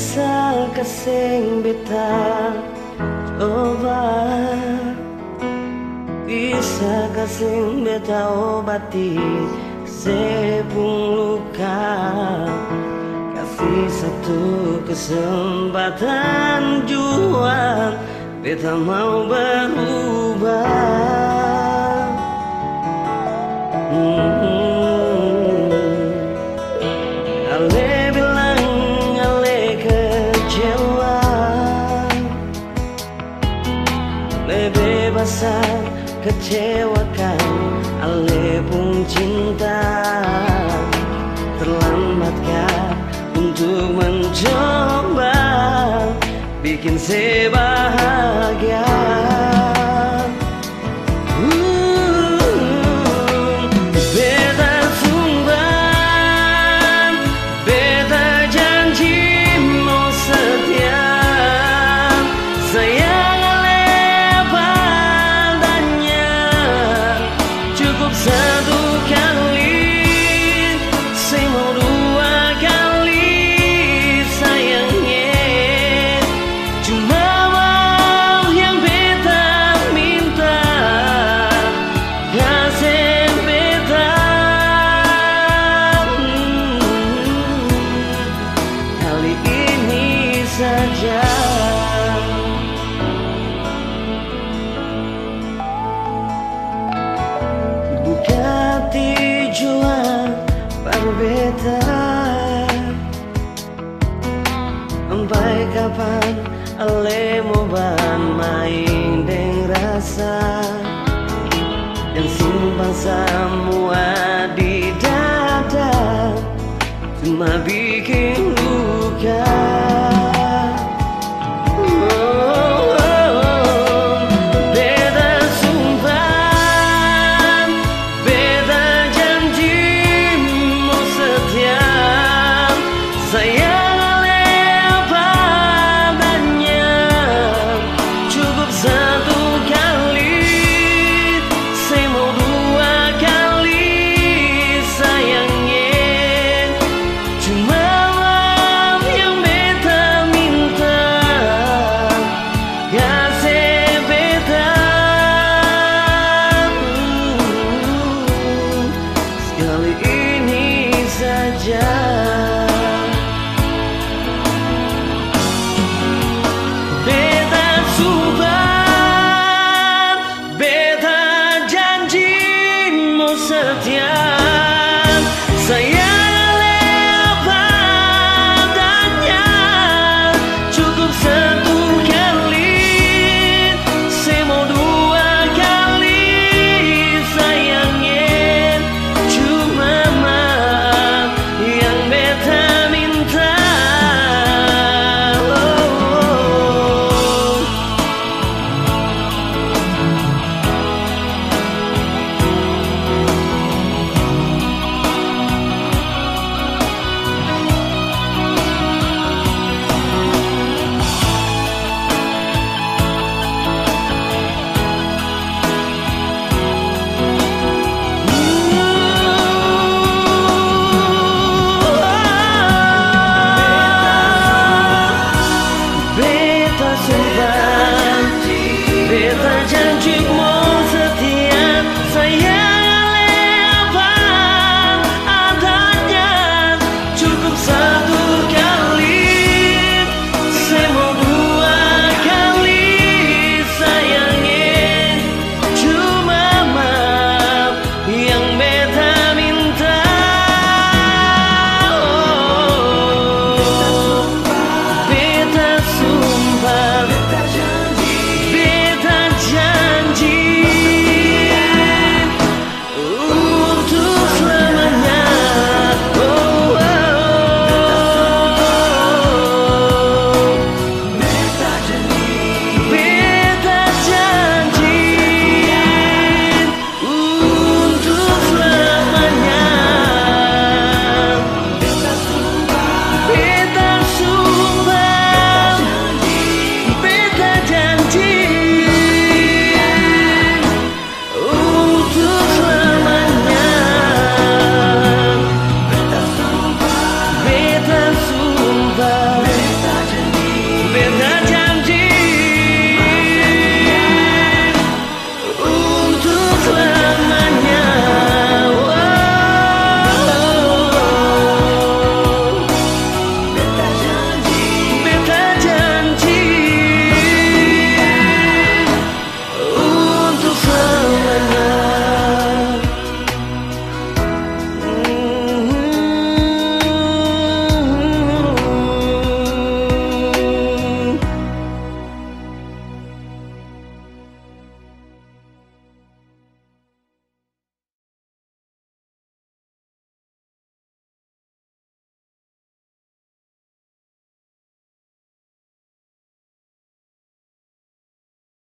bisa kasing beta coba, bisa kasing beta obati sepung luka. Kasih satu kesempatan jua, beta mau berubah. Ale bilang ale kecewa, lebih besar kecewakan ale pun cinta. Terlambatkah untuk mencoba bikin saya bahagia? Beta sumpah, beta janji mau setia, sayang ale padanya. Cukup satu kali, saya mau dua kali sayangnya. Cuma mau yang beta minta, kasih beta kali ini saja. Buka tujuan baru beta, sampai kapan ale mau main deng rasa dan simpan semua di dada, cuma bikin luka. Beta sumpah, beta janji mau setia, sayang ale padanya. Cukup satu kali, saya mau dua kali sayangnya. Cuma mau yang beta minta, kasih beta sekali ini saja. Beta sumpah, beta janji mau setia.